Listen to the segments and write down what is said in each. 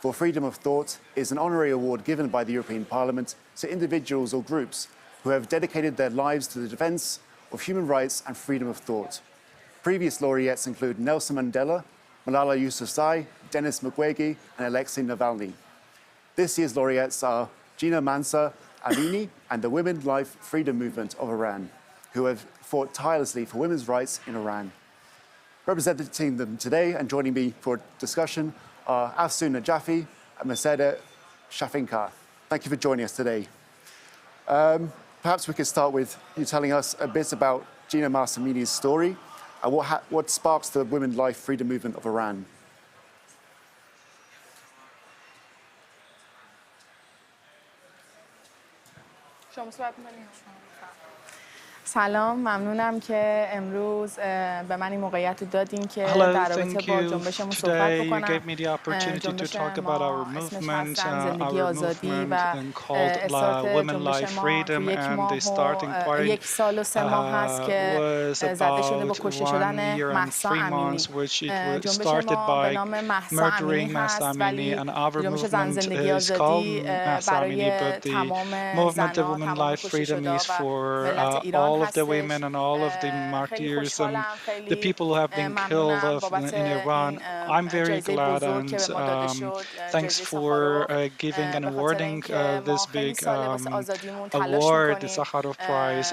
for freedom of thought is an honorary award given by the European Parliament to individuals or groups who have dedicated their lives to the defense of human rights and freedom of thought. Previous laureates include Nelson Mandela, Malala Yousafzai, Denis Mukwege, and Alexei Navalny. This year's laureates are Jina, Mahsa, Amini, and the Women's Life Freedom Movement of Iran, who have fought tirelessly for women's rights in Iran. Representing them today and joining me for discussion are Afsoon Najafi and Mersedeh Shahinkar. Thank you for joining us today. Perhaps we could start with you telling us a bit about Jina Mahsa Amini's story and what sparks the Women's Life Freedom Movement of Iran. سلام، ممنونم که امروز به من این موقعیت رو دادین که در رابطه با جنبشمون صحبت بکنم. جنبش ما اسمش هستن زندگی آزادی و استارت جنبش ما تو 1 سال و 3 ماه هست که زده شده با کشته شدن مهسا امینی. جنبش ما به نام مهسا امینی هست ولی جنبش زن زندگی آزادی برای تمام زنها، تمام کشته شده و ملت ایران of the women and all of the martyrs and the people who have been killed in Iran. I'm very glad and thanks for giving and awarding this big award, the Sakharov Prize.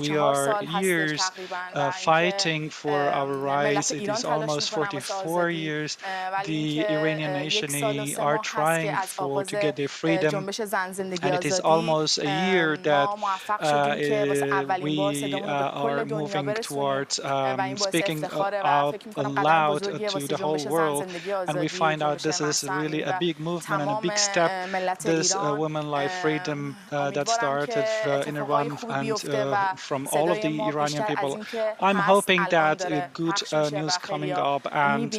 We are years fighting for our rights. It is almost 44 years the Iranian nation are trying to get their freedom, and it is almost a year that we are moving towards speaking out loud to the whole world, and we find out this is really a big movement and a big step, this women life freedom that started in Iran and from all of the Iranian people. I'm hoping that good news coming up and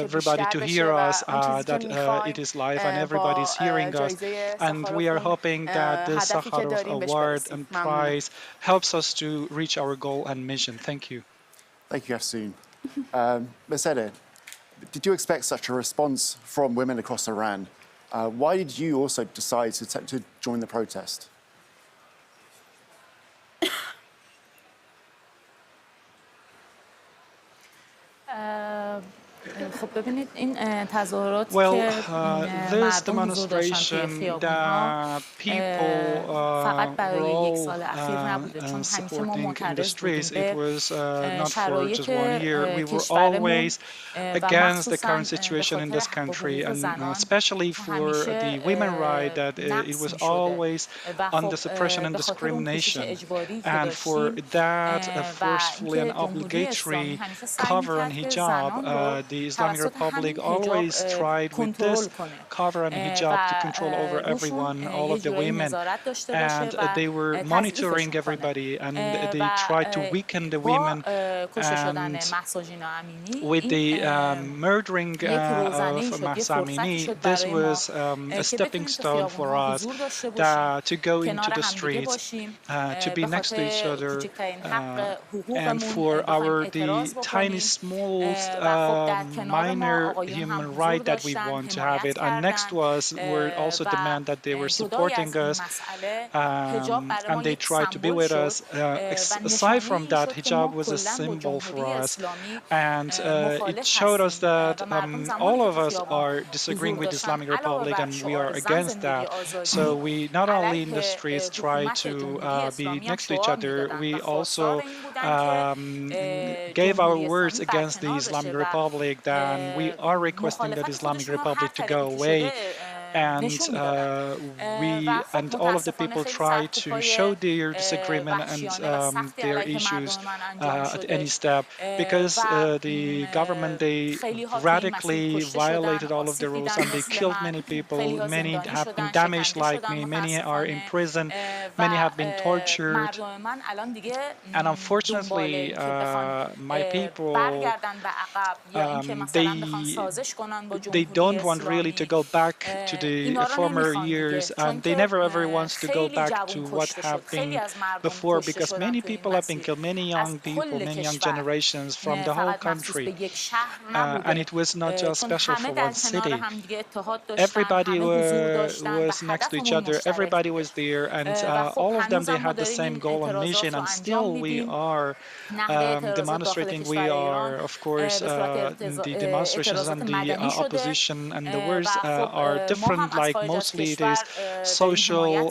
everybody to hear us, that it is live and everybody is hearing us, and we are hoping that this Sakharov Award and Prize helps us to reach our goal and mission. Thank you. Thank you, Afsoon. Mersedeh, did you expect such a response from women across Iran? Why did you also decide to join the protest? Well, this demonstration that people were all supporting in the streets, it was not for just 1 year. We were always against the current situation in this country, and especially for the women's right, that it was always under suppression and discrimination. And for that forcefully and obligatory cover and hijab, the Islamic Republic always tried with this cover and hijab to control over everyone, all of the women, and they were monitoring everybody, and they tried to weaken the women. And with the murdering of Mahsa Amini, this was a stepping stone for us to go into the streets, to be next to each other, and for the tiny, smallest minor human right that we want to have it. And next to us were also demand that they were supporting us, and they tried to be with us. Aside from that, hijab was a symbol for us, and it showed us that all of us are disagreeing with the Islamic Republic, and we are against that. So we not only in the streets try to be next to each other, we also gave our words against the Islamic Republic, that we are requesting that Islamic Republic to go away. And we and all of the people try to show their disagreement and their issues at any step, because the government, they radically violated all of the rules and they killed many people. Many have been damaged like me, many are in prison, many have been tortured, and unfortunately my people, they don't want really to go back to the former years, and they never ever wants to go back to what have been before, because many people have been killed, many young people, many young generations from the whole country. And it was not just special for one city. Everybody was next to each other, everybody was there, and all of them, they had the same goal and mission, and still we are demonstrating. We are, of course, the demonstrations and the opposition and the words are different, like mostly it is social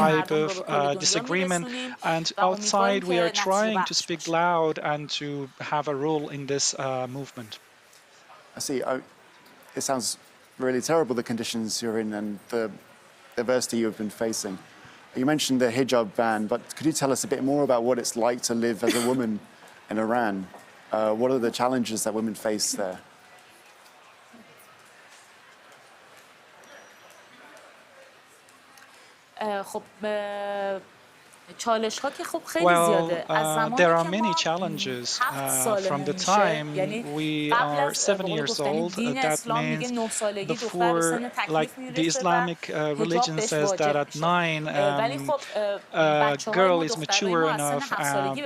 type of disagreement, and outside we are trying to speak loud and to have a role in this movement. I see. It sounds really terrible, the conditions you're in and the adversity you've been facing. You mentioned the hijab ban, but could you tell us a bit more about what it's like to live as a woman in Iran? What are the challenges that women face there? Well, there are many challenges. From the time we are 7 years old, that means before, like the Islamic religion says that at 9, a girl is mature enough,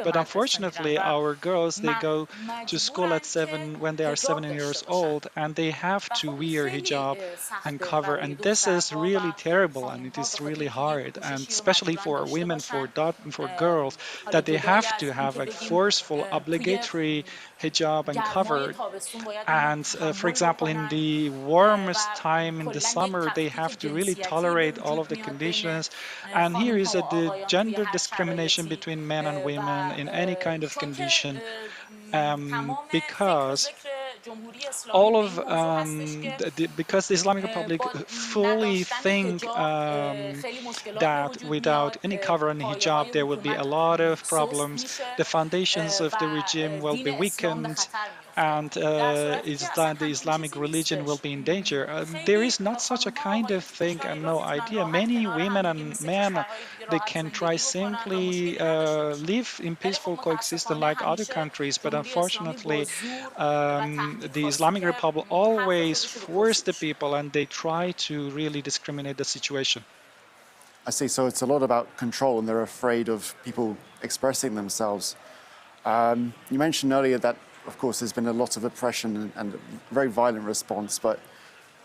but unfortunately our girls, they go to school at 7 when they are 7 years old, and they have to wear hijab and cover, and this is really terrible, and it is really hard, and especially for women, for girls, that they have to have a forceful, obligatory hijab and covered. And for example, in the warmest time in the summer, they have to really tolerate all of the conditions. And here is the gender discrimination between men and women in any kind of condition, because all of because the Islamic Republic fully think that without any cover and hijab there will be a lot of problems. The foundations of the regime will be weakened, and the Islamic religion will be in danger. There is not such a kind of thing, and no idea. Many women and men, they can try simply live in peaceful coexistence like other countries, but unfortunately the Islamic Republic always force the people, and they try to really discriminate the situation. I see. So it's a lot about control, and they're afraid of people expressing themselves. You mentioned earlier that, of course, there's been a lot of oppression and a very violent response, but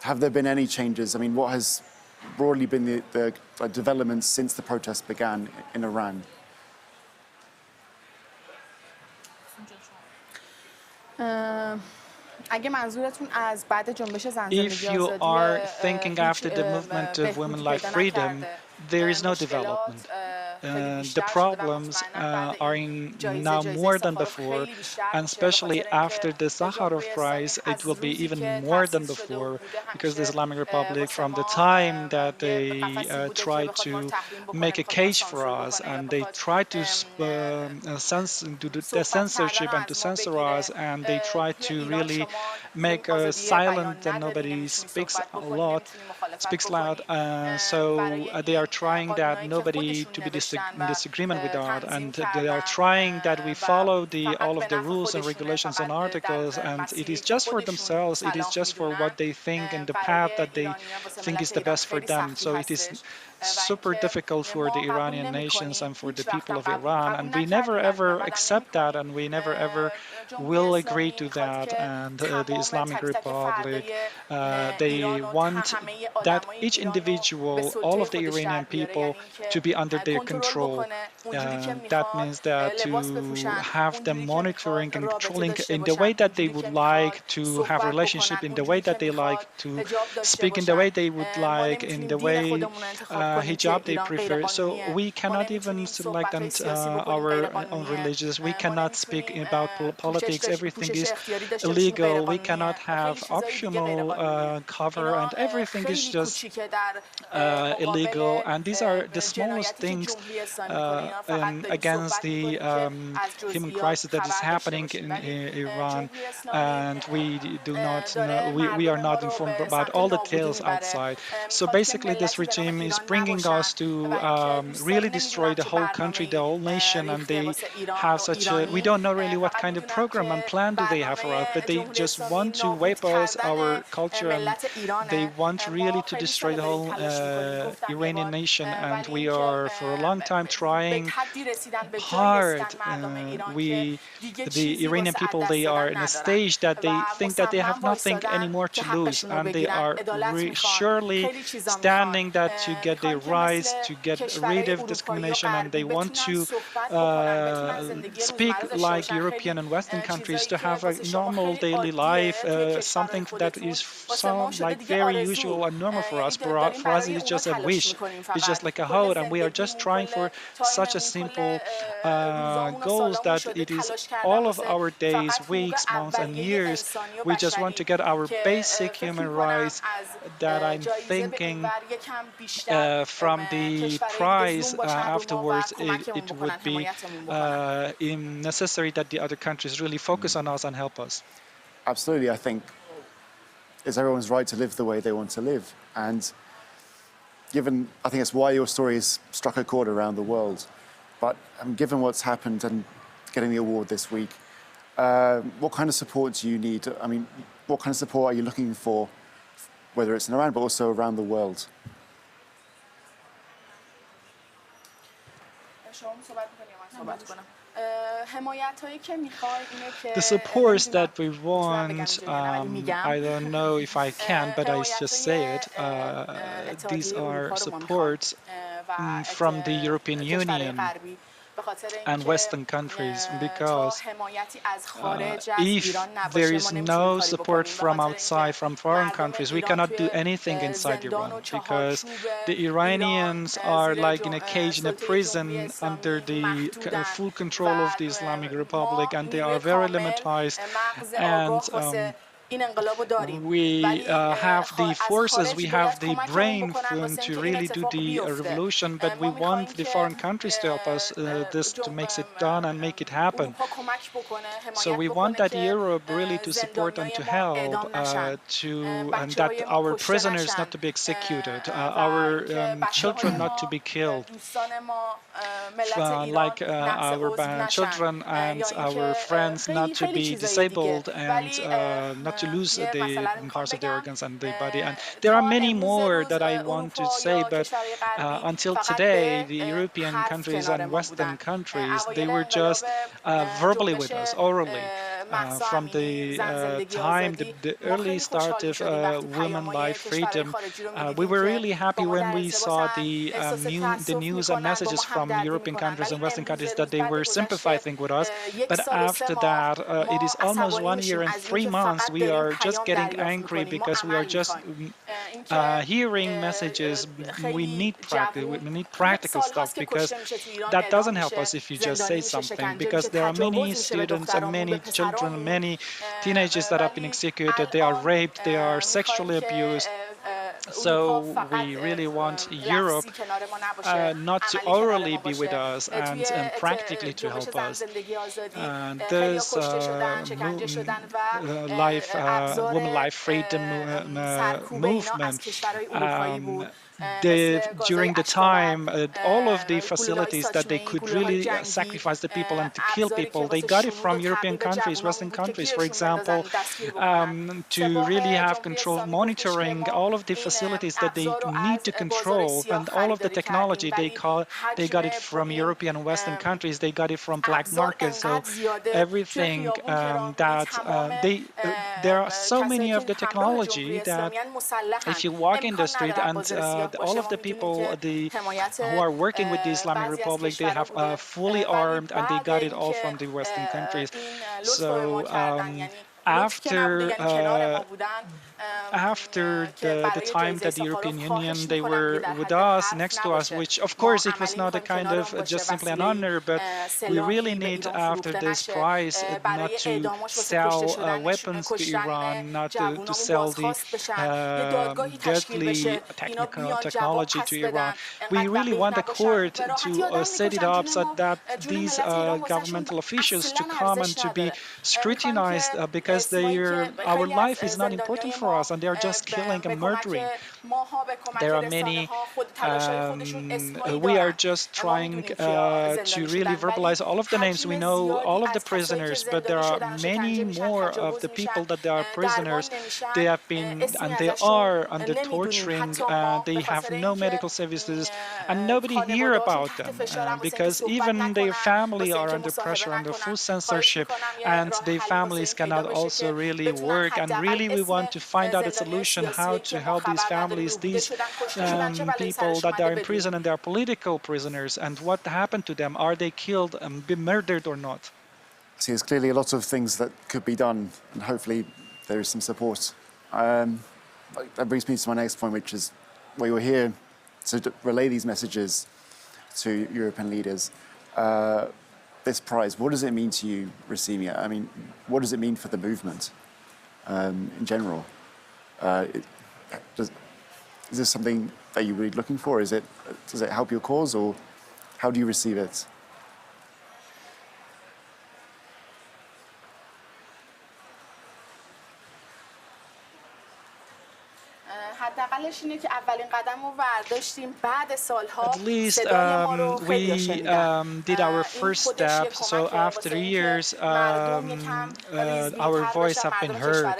have there been any changes? I mean, what has broadly been the developments since the protests began in Iran? If you are thinking after the movement of women like freedom, there is no development. The problems are now more than before, and especially after the Sakharov Prize, it will be even more than before, because the Islamic Republic, from the time that they tried to make a cage for us, and they tried to do the censorship and to censor us, and they tried to really make us silent and nobody speaks loud. So they are trying that nobody to be in disagreement with that, and they are trying that we follow all of the rules and regulations and articles, and it is just for themselves, it is just for what they think and the path that they think is the best for them. So it is super difficult for the Iranian nations and for the people of Iran, and we never ever accept that, and we never ever will agree to that. And the Islamic Republic, they want that each individual, all of the Iranian people, to be under their control. That means that to have them monitoring and controlling in the way that they would like, to have relationship in the way that they like, to speak in the way they would like, in the way hijab they prefer. So we cannot even select our own religions. We cannot speak about politics. Everything is illegal. We cannot have optional cover, and everything is just illegal. And these are the smallest things against the human crisis that is happening in Iran, and we do not know, we are not informed about all the tales outside. So basically this regime is bringing us to really destroy the whole country, the whole nation, and they have such a, we don't know really what kind of program and plan do they have for us, but they just want to wipe us, our culture, and they want really to destroy the whole Iranian nation, and we are for a long time trying hard. The Iranian people, they are in a stage that they think that they have nothing anymore to lose, and they are surely standing that to get their rights, to get rid of discrimination, and they want to speak like European and Western countries, to have a normal daily life, something that is sound like very usual and normal for us. For us, it's just a wish. It's just like a hope, and we are just trying for such a simple goals that it is all of our days, weeks, months, and years. We just want to get our basic human rights that I'm thinking from the prize afterwards, it would be necessary that the other countries really focus on us and help us. Absolutely. I think it's everyone's right to live the way they want to live. And I think that's why your story has struck a chord around the world. But given what's happened and getting the award this week, what kind of support do you need? I mean, what kind of support are you looking for, whether it's in Iran, but also around the world? The supports that we want, I don't know if I can, but I just say it. These are supports from the European Union and Western countries, because if there is no support from outside, from foreign countries, we cannot do anything inside Iran, because the Iranians are like in a cage, in a prison, under the full control of the Islamic Republic, and they are very limited, and we have the forces, we have the brain to really do the revolution, but we want the foreign countries to help us this to make it done and make it happen. So we want that Europe really to support and to help, and that our prisoners not to be executed, our children not to be killed, like our children and our friends not to be disabled, and not to lose the parts of their organs and the body. And there are many more that I want to say, but until today, the European countries and Western countries, they were just verbally with us, orally. From the time, the early start of women life freedom, we were really happy when we saw the news and messages from European countries and Western countries that they were sympathizing with us. But after that, it is almost 1 year and 3 months. We are just getting angry because we are just hearing messages. We need practical stuff, because that doesn't help us if you just say something, because there are many students and many children, many teenagers that have been executed, they are raped, they are sexually abused. So we really want Europe not to orally be with us and practically to help us. This women life freedom movement, during the time, all of the facilities that they could really sacrifice the people and to kill people, they got it from European countries, Western countries, for example, to really have control, monitoring all of the facilities that they need to control, and all of the technology they got it from European and Western countries. They got it from black markets. So everything that there are so many of the technology that if you walk in the street and all of the people who are working with the Islamic Republic, they have fully armed, and they got it all from the Western countries. So after the time that the European Union, they were with us, next to us, which of course it was not a kind of just simply an honor, but we really need after this prize not to sell weapons to Iran, not to sell the deadly technology to Iran. We really want the court to set it up so that these governmental officials to come and to be scrutinized, because because our life is not important for us, and they are just killing and murdering. There are many. We are just trying to really verbalize all of the names. We know all of the prisoners, but there are many more of the people that they are prisoners. They have been and they are under torturing. They have no medical services, and nobody hear about them because even their family are under pressure, under full censorship, and their families cannot also really work. And really, we want to find out a solution how to help these families, these people that are in prison and they are political prisoners, and what happened to them. Are they killed and been murdered or not? See, there's clearly a lot of things that could be done, and hopefully there is some support. That brings me to my next point, which is where you're here to relay these messages to European leaders. This prize, what does it mean to you receiving it? I mean, what does it mean for the movement in general? Is this something that you're really looking for? Does it help your cause, or how do you receive it? At least we did our first step. So after years, our voice have been heard.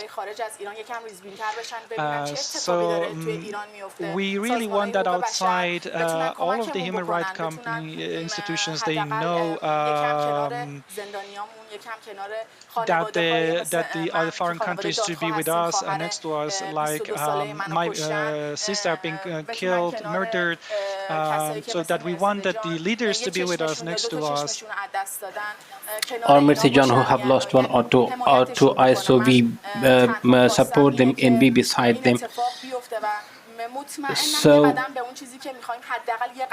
So we really want that outside all of the human rights institutions, they know that the other foreign countries to be with us and next to us, like my sister have been killed, murdered, so that we want that the leaders to be with us, next to us. Or Mersedeh who have lost one or two eyes, so we support them and be beside them. So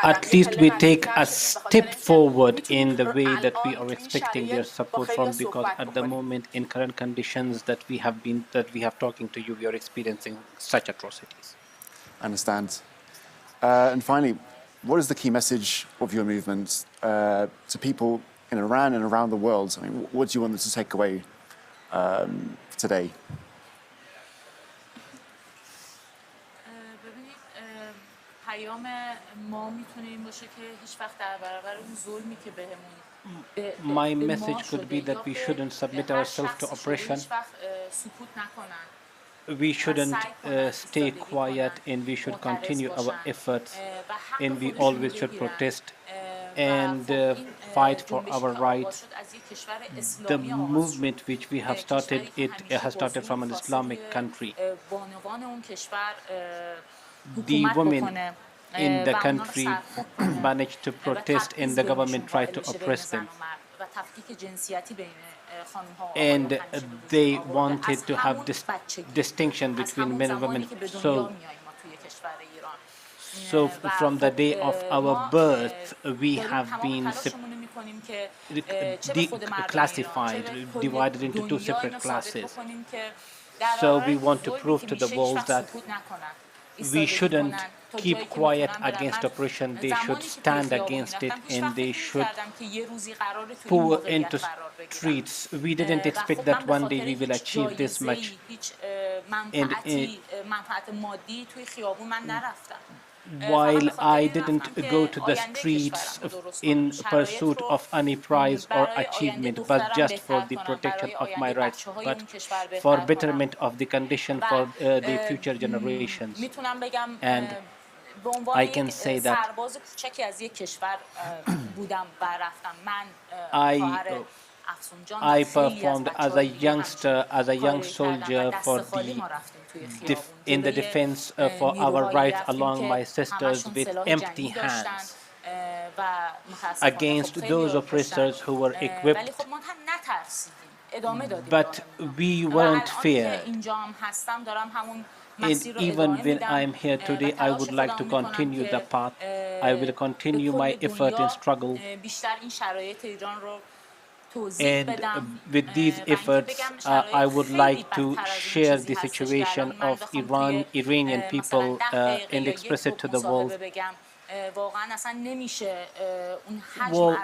at least we take a step forward in the way that we are expecting their support from, because at the moment in current conditions that we have talking to you, we are experiencing such atrocities. I understand. And finally, what is the key message of your movement to people in Iran and around the world? I mean, what do you want them to take away today? My message could be that we shouldn't submit ourselves to oppression. We shouldn't stay quiet, and we should continue our efforts, and we always should protest and fight for our rights. The movement which we have started, it has started from an Islamic country. The women in the country managed to protest, and the government tried to oppress them. And they wanted to have this distinction between men and women. So from the day of our birth, we have been classified, divided into two separate classes. So we want to prove to the world that we shouldn't keep quiet against oppression. They should stand against it, and they should pour into streets. We didn't expect that one day we will achieve this much. And while I didn't go to the streets in pursuit of any prize or achievement, but just for the protection of my rights, but for betterment of the condition for the future generations. And I can say that I performed as a youngster, as a young soldier in the defense for our rights along my sisters with empty hands against those oppressors who were equipped. But we weren't feared. And even when I'm here today, I would like to continue the path. I will continue my effort and struggle. And with these efforts, I would like to share the situation of Iranian people and express it to the world. Well,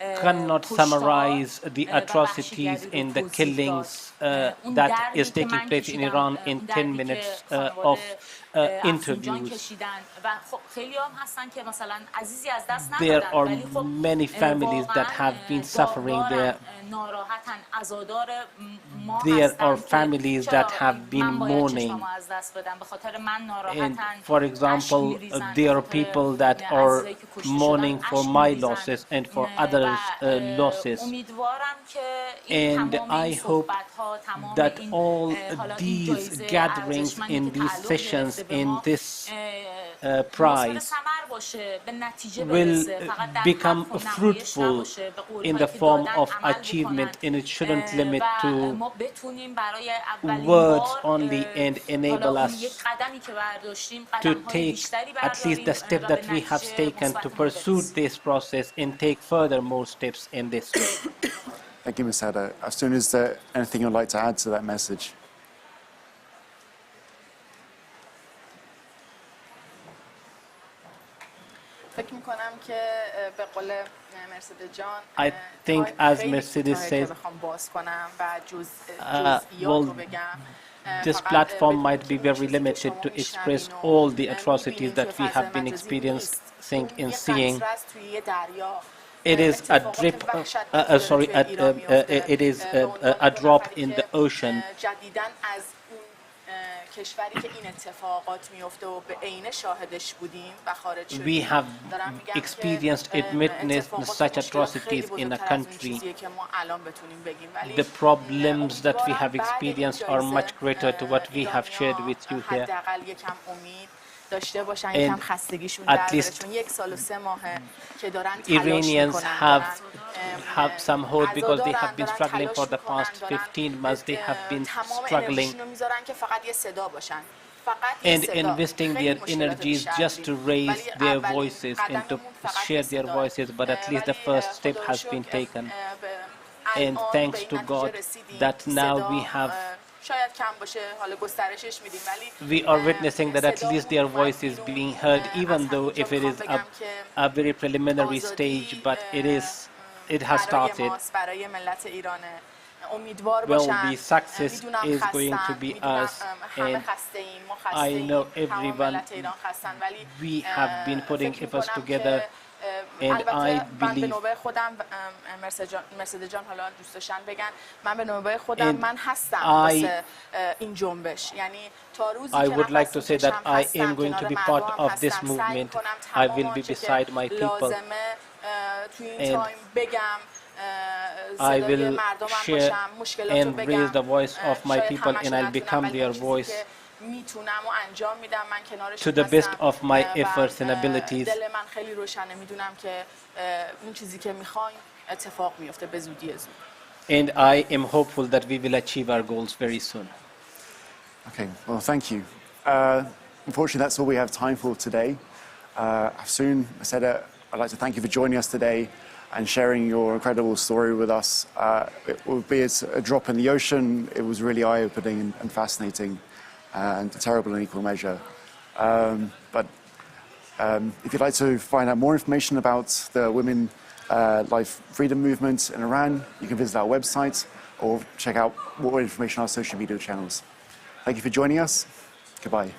cannot summarize the atrocities in the killings that is taking place in Iran in 10 minutes of interviews. There are many families that have been suffering there. There are families that have been mourning. And for example, there are people that are mourning for my losses and for others' losses. And I hope that all these gatherings in these sessions in this prize will become fruitful in the form of achievement, and it shouldn't limit to words only and enable us to take at least the step that we have taken to pursue this process and take further more steps in this way. Thank you, Mersedeh. Afsoon, is there anything you'd like to add to that message? I think, as Mersedeh says, well, this platform might be very limited to express all the atrocities that we have been experiencing and seeing. It is a it is a drop in the ocean. We have experienced and witnessed such atrocities in a country. The problems that we have experienced are much greater to what we have shared with you here. And at least Iranians have some hope because they have been struggling for the past 15 months. They have been struggling and investing their energies just to raise their voices and to share their voices, but at least the first step has been taken. And thanks to God that now we are witnessing that at least their voice is being heard, even though if it is a very preliminary stage, but it has started. Well, the success is going to be us, and I know everyone, we have been putting efforts together, and I believe, I would like to say that I am going to be part of this movement. I will be beside my people, and I will share and raise the voice of my people, and I'll become their voice to the best of my efforts and abilities. And I am hopeful that we will achieve our goals very soon. Okay, well, thank you. Unfortunately, that's all we have time for today. Afsoon, Mersedeh, I'd like to thank you for joining us today and sharing your incredible story with us. It will be a drop in the ocean. It was really eye-opening and fascinating, and terrible in equal measure. But if you'd like to find out more information about the Women Life Freedom Movement in Iran, you can visit our website or check out more information on our social media channels. Thank you for joining us. Goodbye.